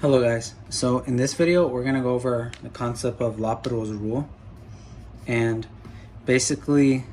Hello guys, so in this video we're going to go over the concept of L'Hopital's rule, and basically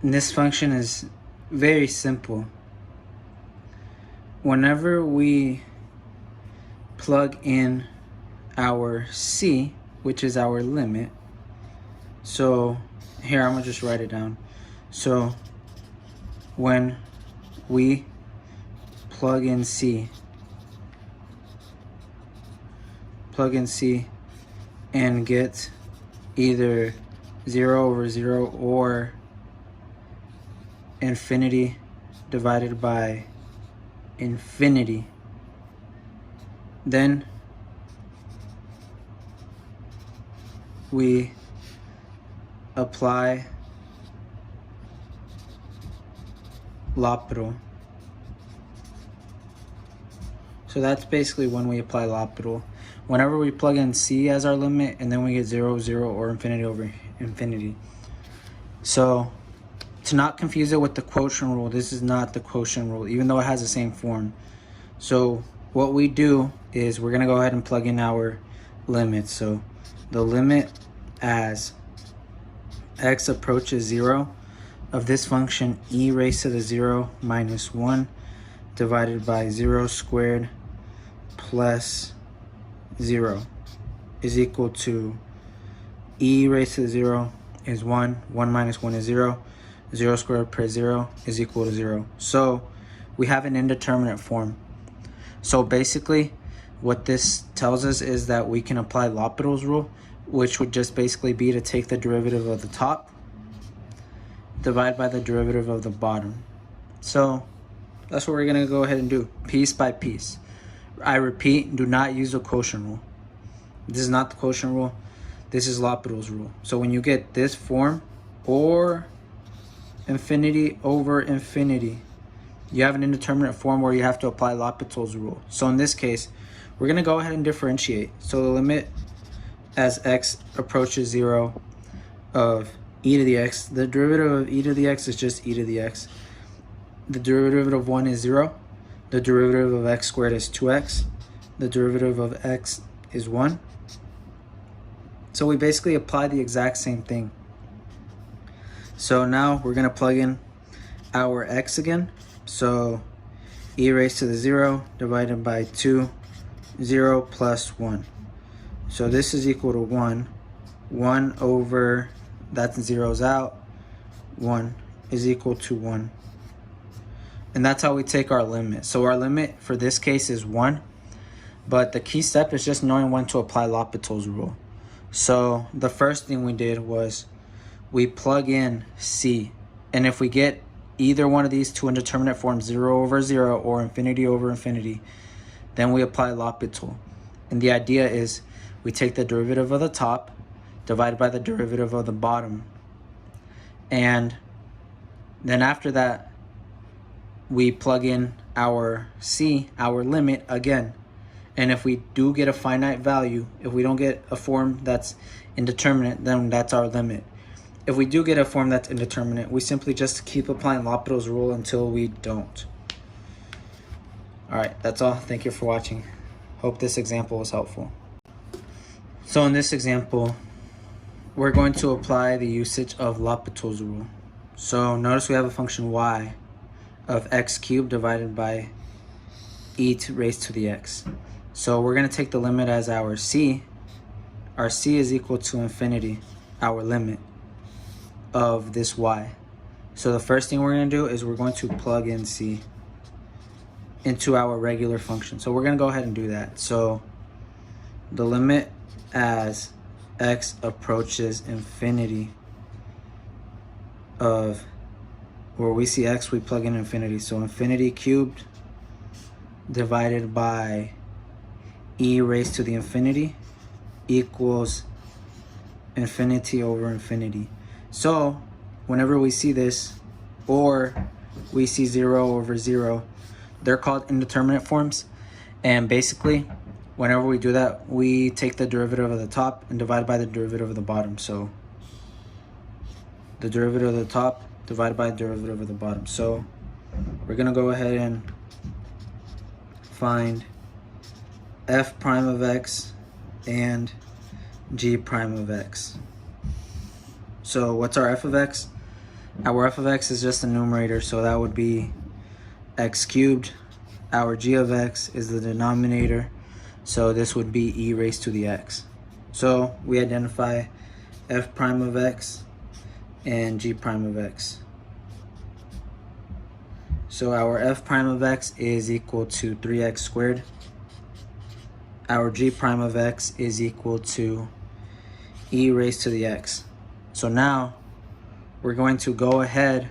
this function is very simple. Whenever we plug in our c, which is our limit, so here I'm going to just write it down. So when we plug in c and get either 0 over 0 or infinity divided by infinity, then we apply L'Hopital. So that's basically when we apply L'Hopital. Whenever we plug in c as our limit and then we get 0, 0 or infinity over infinity. So to not confuse it with the quotient rule, this is not the quotient rule, even though it has the same form. So what we do is we're going to go ahead and plug in our limit. So the limit as x approaches 0 of this function e raised to the 0 minus 1 divided by 0 squared plus 0 is equal to e raised to the 0 is 1, 1 minus 1 is 0, 0 squared plus 0 is equal to 0. So we have an indeterminate form. So basically what this tells us is that we can apply L'Hopital's rule, which would just basically be to take the derivative of the top, divide by the derivative of the bottom. So that's what we're going to go ahead and do, piece by piece. I repeat, do not use the quotient rule. This is not the quotient rule. This is L'Hopital's rule. So when you get this form, or infinity over infinity, you have an indeterminate form where you have to apply L'Hopital's rule. So in this case, we're going to go ahead and differentiate. So the limit as x approaches 0 of e to the x, the derivative of e to the x is just e to the x. The derivative of 1 is 0. The derivative of x squared is 2x. The derivative of x is 1. So we basically apply the exact same thing. So now we're going to plug in our x again. So e raised to the 0 divided by 2, 0 plus 1. So this is equal to 1. 1 over, that zeroes out, 1 is equal to 1. And that's how we take our limit. So our limit for this case is 1. But the key step is just knowing when to apply L'Hopital's rule. So the first thing we did was we plug in c. And if we get either one of these two indeterminate forms, 0 over 0 or infinity over infinity, then we apply L'Hopital. And the idea is we take the derivative of the top divided by the derivative of the bottom. And then after that, we plug in our c, our limit again. And if we do get a finite value, if we don't get a form that's indeterminate, then that's our limit. If we do get a form that's indeterminate, we simply just keep applying L'Hopital's rule until we don't. Alright, that's all. Thank you for watching. Hope this example was helpful. So in this example, we're going to apply the usage of L'Hopital's rule. So notice we have a function y of x cubed divided by e raised to the x. So we're going to take the limit as our c. Our c is equal to infinity, our limit of this y. So the first thing we're going to do is we're going to plug in c into our regular function. So we're going to go ahead and do that. So the limit as x approaches infinity of, where we see x, we plug in infinity. So infinity cubed divided by e raised to the infinity equals infinity over infinity. So whenever we see this, or we see 0 over 0, they're called indeterminate forms. And basically, whenever we do that, we take the derivative of the top and divide by the derivative of the bottom. So the derivative of the top divided by the derivative of the bottom. So we're going to go ahead and find f prime of x and g prime of x. So what's our f of x? Our f of x is just the numerator, so that would be x cubed. Our g of x is the denominator, so this would be e raised to the x. So we identify f prime of x and g prime of x. So our f prime of x is equal to 3x squared. Our g prime of x is equal to e raised to the x. So now we're going to go ahead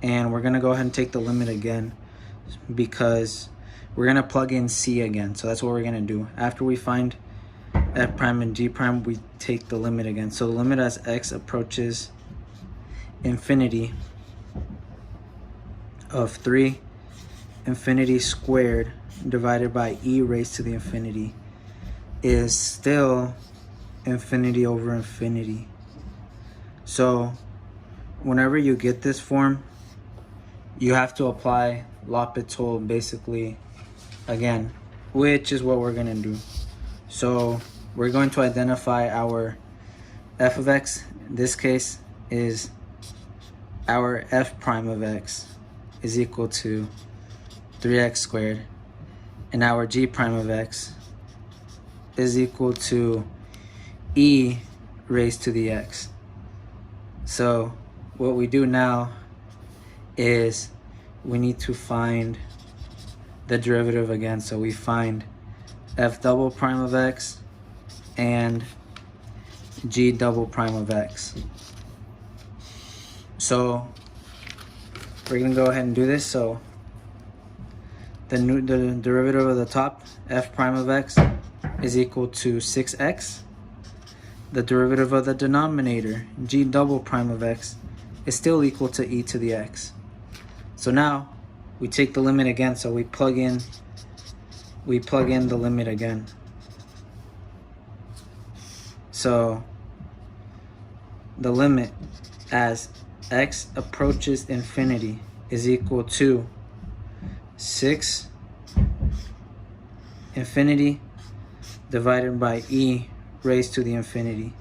and take the limit again, because we're going to plug in c again. So that's what we're going to do. After we find f prime and g prime, we take the limit again. So the limit as x approaches infinity of 3 infinity squared divided by e raised to the infinity is still infinity over infinity. So whenever you get this form, you have to apply L'Hopital basically again, which is what we're going to do. So we're going to identify our f of x. In this case is our f prime of x is equal to 3x squared, and our g prime of x is equal to e raised to the x. So what we do now is we need to find the derivative again. So we find f double prime of x and g double prime of x. So we're going to go ahead and do this. So the derivative of the top, f prime of x, is equal to 6x. The derivative of the denominator, g double prime of x, is still equal to e to the x. So now we take the limit again, so we plug in the limit again. So the limit as x approaches infinity is equal to 6 infinity divided by e raised to the infinity,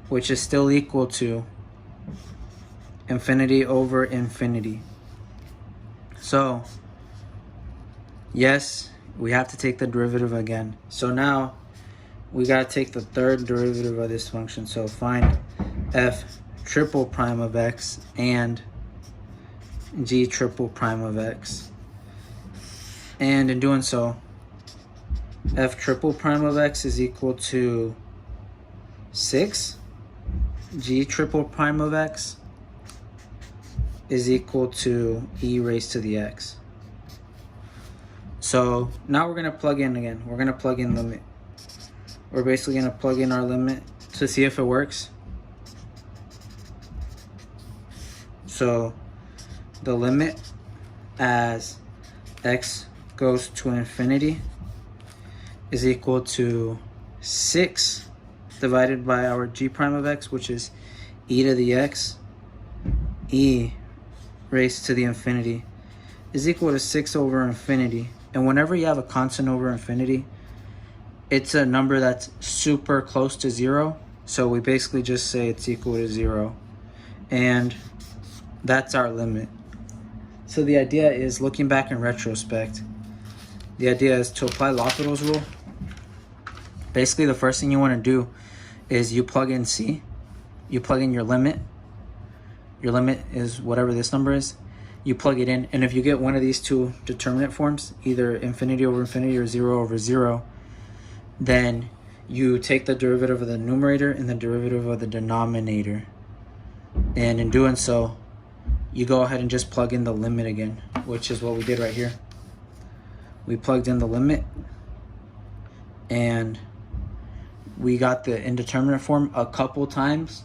which is still equal to infinity over infinity. So yes, we have to take the derivative again. So now we got to take the third derivative of this function. So find f triple prime of x and g triple prime of x. And in doing so, f triple prime of x is equal to 6. G triple prime of x is equal to e raised to the x. So now we're going to plug in again. We're going to plug in limit. We're basically going to plug in our limit to see if it works. So the limit as x goes to infinity is equal to 6 divided by our g prime of x, which is e to the x. E raised to the infinity is equal to 6 over infinity. And whenever you have a constant over infinity, it's a number that's super close to 0. So we basically just say it's equal to 0. And that's our limit. So the idea is, looking back in retrospect, the idea is to apply L'Hopital's rule. Basically, the first thing you want to do is you plug in c. You plug in your limit. Your limit is whatever this number is. You plug it in, and if you get one of these two determinant forms, either infinity over infinity or 0 over 0, then you take the derivative of the numerator and the derivative of the denominator. And in doing so, you go ahead and just plug in the limit again, which is what we did right here. We plugged in the limit, and we got the indeterminate form a couple times.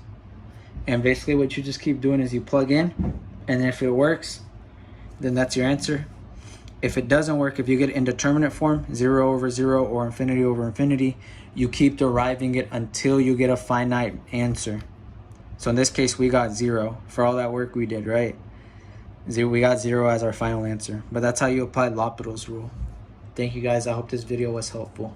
And basically what you just keep doing is you plug in, and if it works, then that's your answer. If it doesn't work, if you get indeterminate form, 0 over 0 or infinity over infinity, you keep deriving it until you get a finite answer. So in this case, we got 0 for all that work we did, right? We got 0 as our final answer. But that's how you apply L'Hopital's rule. Thank you guys. I hope this video was helpful.